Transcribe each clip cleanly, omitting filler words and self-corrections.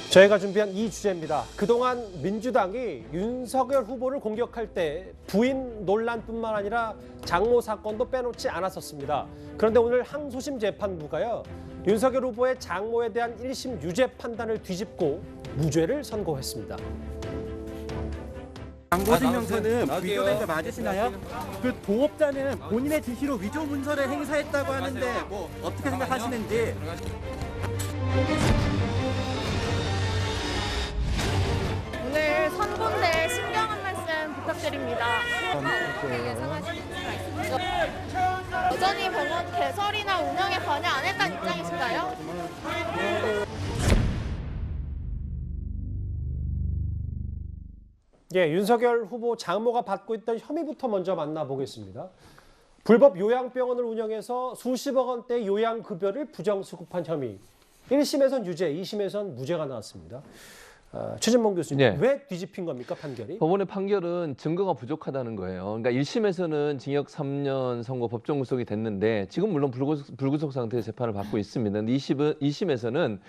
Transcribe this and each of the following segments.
저희가 준비한 이 주제입니다. 그동안 민주당이 윤석열 후보를 공격할 때 부인 논란뿐만 아니라 장모 사건도 빼놓지 않았었습니다. 그런데 오늘 항소심 재판부가요, 윤석열 후보의 장모에 대한 1심 유죄 판단을 뒤집고 무죄를 선고했습니다. 장모 증명서는 위조된 거 맞으시나요? 그 도업자는 본인의 지시로 위조 문서를 행사했다고 하는데 뭐 어떻게 생각하시는지. 오늘 선고인데 신경 한 말씀 부탁드립니다. 어떻게 예상하시는 수가 있습니까? 여전히 병원 개설이나 운영에 관여 안 했다는 입장이신가요? 예, 윤석열 후보 장모가 받고 있던 혐의부터 먼저 만나보겠습니다. 불법 요양병원을 운영해서 수십억 원대 요양급여를 부정수급한 혐의. 1심에선 유죄, 2심에선 무죄가 나왔습니다. 최진봉 교수님, 네. 왜 뒤집힌 겁니까, 판결이? 법원의 판결은 증거가 부족하다는 거예요. 그러니까 1심에서는 징역 3년 선고 법정 구속이 됐는데 지금 물론 불구속 상태의 재판을 받고 있습니다. 근데 2심에서는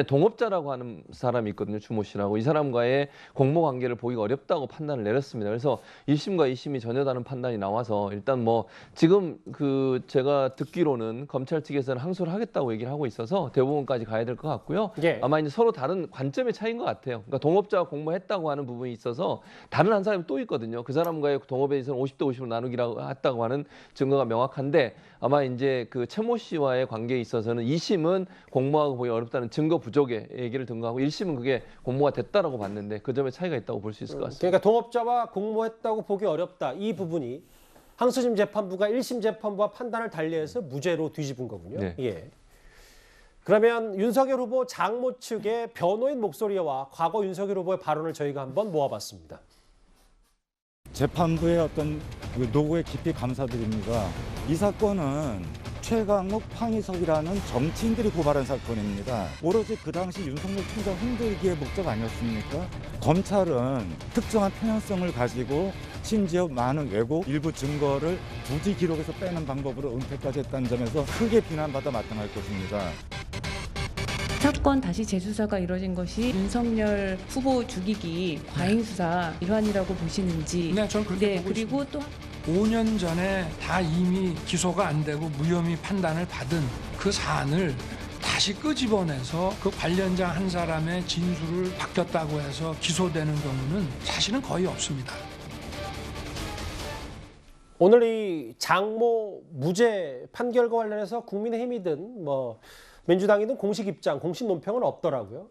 동업자라고 하는 사람이 있거든요. 주모 씨라고. 이 사람과의 공모 관계를 보기가 어렵다고 판단을 내렸습니다. 그래서 1심과 2심이 전혀 다른 판단이 나와서 일단 뭐 지금 제가 듣기로는 검찰 측에서는 항소를 하겠다고 얘기를 하고 있어서 대법원까지 가야 될 것 같고요. 예. 아마 이제 서로 다른 관점의 차이인 것 같아요. 그러니까 동업자와 공모했다고 하는 부분이 있어서 다른 한 사람이 또 있거든요. 그 사람과의 동업에 있어서는 50대 50으로 나누기라고 했다고 하는 증거가 명확한데 아마 이제 그 최모 씨와의 관계에 있어서는 2심은 공모하고 보기 어렵다는 증거 부족의 얘기를 등거하고 1심은 그게 공모가 됐다라고 봤는데 그 점에 차이가 있다고 볼 수 있을 것 같습니다. 그러니까 동업자와 공모했다고 보기 어렵다. 이 부분이 항소심 재판부가 1심 재판부와 판단을 달리해서 무죄로 뒤집은 거군요. 네. 예. 그러면 윤석열 후보 장모 측의 변호인 목소리와 과거 윤석열 후보의 발언을 저희가 한번 모아봤습니다. 재판부의 어떤 노고에 깊이 감사드립니다. 이 사건은 최강욱, 황희석이라는 정치인들이 고발한 사건입니다. 오로지 그 당시 윤석열 총장 흔들기의 목적 아니었습니까? 검찰은 특정한 편향성을 가지고 심지어 많은 왜곡, 일부 증거를 부지 기록에서 빼는 방법으로 은폐까지 했다는 점에서 크게 비난받아 마땅할 것입니다. 사건 다시 재수사가 이뤄진 것이 윤석열 후보 죽이기 과잉 수사 일환이라고 보시는지. 네, 저는 그렇게 보고 그리고 있습니다. 또 5년 전에 다 이미 기소가 안 되고 무혐의 판단을 받은 그 사안을 다시 끄집어내서 그 관련자 한 사람의 진술을 바뀌었다고 해서 기소되는 경우는 사실은 거의 없습니다. 오늘 이 장모 무죄 판결과 관련해서 국민의힘이든 뭐 민주당이든 공식 입장, 공식 논평은 없더라고요.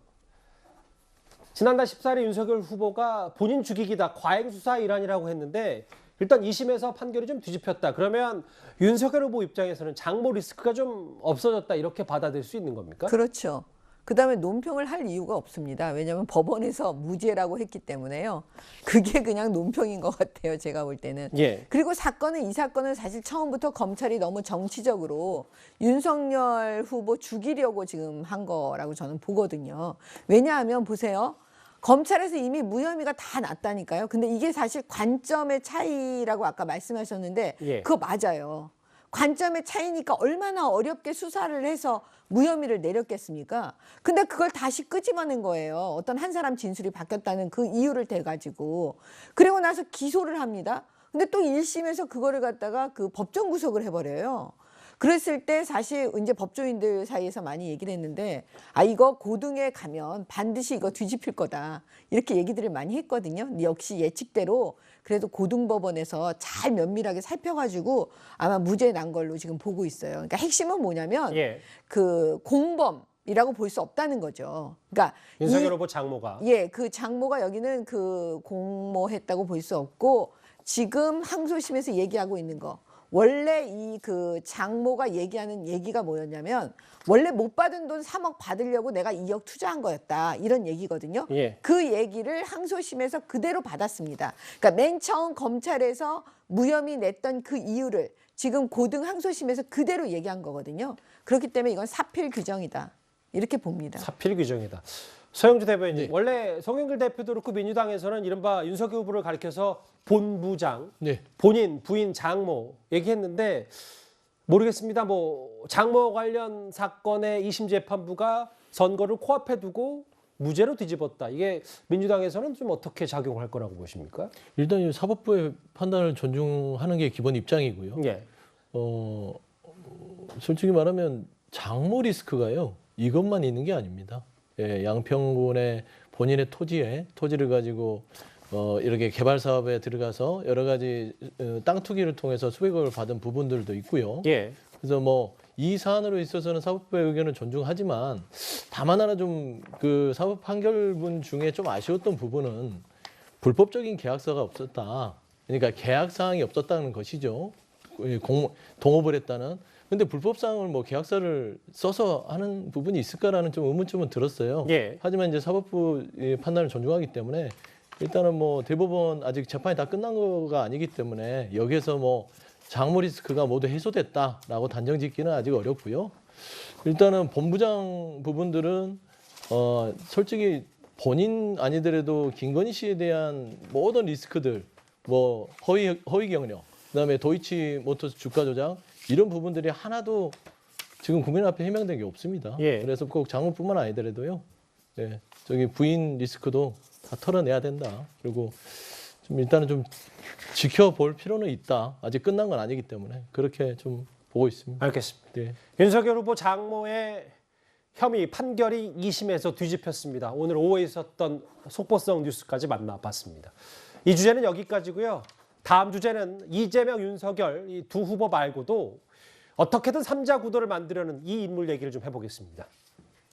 지난달 14일 윤석열 후보가 본인 죽이기다, 과잉수사 일환이라고 했는데 일단 2심에서 판결이 좀 뒤집혔다. 그러면 윤석열 후보 입장에서는 장모 리스크가 좀 없어졌다 이렇게 받아들일 수 있는 겁니까? 그렇죠. 그다음에 논평을 할 이유가 없습니다. 왜냐하면 법원에서 무죄라고 했기 때문에요. 그게 그냥 논평인 것 같아요. 제가 볼 때는. 예. 그리고 이 사건은 사실 처음부터 검찰이 너무 정치적으로 윤석열 후보 죽이려고 지금 한 거라고 저는 보거든요. 왜냐하면 보세요. 검찰에서 이미 무혐의가 다 났다니까요. 근데 이게 사실 관점의 차이라고 아까 말씀하셨는데 예. 그거 맞아요. 관점의 차이니까 얼마나 어렵게 수사를 해서 무혐의를 내렸겠습니까? 근데 그걸 다시 끄집어낸 거예요. 어떤 한 사람 진술이 바뀌었다는 그 이유를 대가지고. 그리고 나서 기소를 합니다. 근데 또 1심에서 그거를 갖다가 그 법정 구속을 해버려요. 그랬을 때 사실 이제 법조인들 사이에서 많이 얘기를 했는데 이거 고등에 가면 반드시 이거 뒤집힐 거다. 이렇게 얘기들을 많이 했거든요. 역시 예측대로 그래도 고등법원에서 잘 면밀하게 살펴가지고 아마 무죄 난 걸로 지금 보고 있어요. 그러니까 핵심은 뭐냐면 그 공범이라고 볼 수 없다는 거죠. 그러니까 윤석열 후보 장모가. 그 장모가 여기는 그 공모했다고 볼 수 없고 지금 항소심에서 얘기하고 있는 거. 원래 이 그 장모가 얘기하는 얘기가 뭐였냐면 원래 못 받은 돈 3억 받으려고 내가 2억 투자한 거였다. 이런 얘기거든요. 예. 그 얘기를 항소심에서 그대로 받았습니다. 그러니까 맨 처음 검찰에서 무혐의 냈던 그 이유를 지금 고등 항소심에서 그대로 얘기한 거거든요. 그렇기 때문에 이건 사필 규정이다. 이렇게 봅니다. 사필 규정이다. 서영주 대변인님, 원래 송영길 대표도 그렇고 민주당에서는 이른바 윤석열 후보를 가리켜서 본부장, 본인, 부인, 장모 얘기했는데 모르겠습니다. 뭐 장모 관련 사건의 2심 재판부가 선거를 코앞에 두고 무죄로 뒤집었다. 이게 민주당에서는 좀 어떻게 작용할 거라고 보십니까? 일단 이 사법부의 판단을 존중하는 게 기본 입장이고요. 예. 솔직히 말하면 장모 리스크가요. 이것만 있는 게 아닙니다. 예, 양평군의 본인의 토지를 가지고 이렇게 개발 사업에 들어가서 여러 가지 땅 투기를 통해서 수백억을 받은 부분들도 있고요. 예. 그래서 뭐 이 사안으로 있어서는 사법부의 의견을 존중하지만 다만 하나 좀 그 사법 판결문 중에 좀 아쉬웠던 부분은 불법적인 계약서가 없었다. 그러니까 계약 사항이 없었다는 것이죠. 동업을 했다는. 근데 불법 사항을 뭐 계약서를 써서 하는 부분이 있을까라는 좀 의문점은 들었어요. 예. 하지만 이제 사법부의 판단을 존중하기 때문에 일단은 뭐 대법원 아직 재판이 다 끝난 거가 아니기 때문에 여기에서 뭐 장모 리스크가 모두 해소됐다라고 단정짓기는 아직 어렵고요. 일단은 본부장 부분들은 솔직히 본인 아니더라도 김건희 씨에 대한 모든 리스크들, 뭐 허위 경력, 그다음에 도이치모터스 주가 조작 이런 부분들이 하나도 지금 국민 앞에 해명된 게 없습니다. 예. 그래서 꼭 장모뿐만 아니더라도요. 예, 저기 부인 리스크도 다 털어내야 된다. 그리고 좀 일단은 좀 지켜볼 필요는 있다. 아직 끝난 건 아니기 때문에 그렇게 좀 보고 있습니다. 알겠습니다. 네. 윤석열 후보 장모의 혐의 판결이 2심에서 뒤집혔습니다. 오늘 오후에 있었던 속보성 뉴스까지 만나봤습니다. 이 주제는 여기까지고요. 다음 주제는 이재명, 윤석열 이 두 후보 말고도 어떻게든 3자 구도를 만들려는 이 인물 얘기를 좀 해보겠습니다.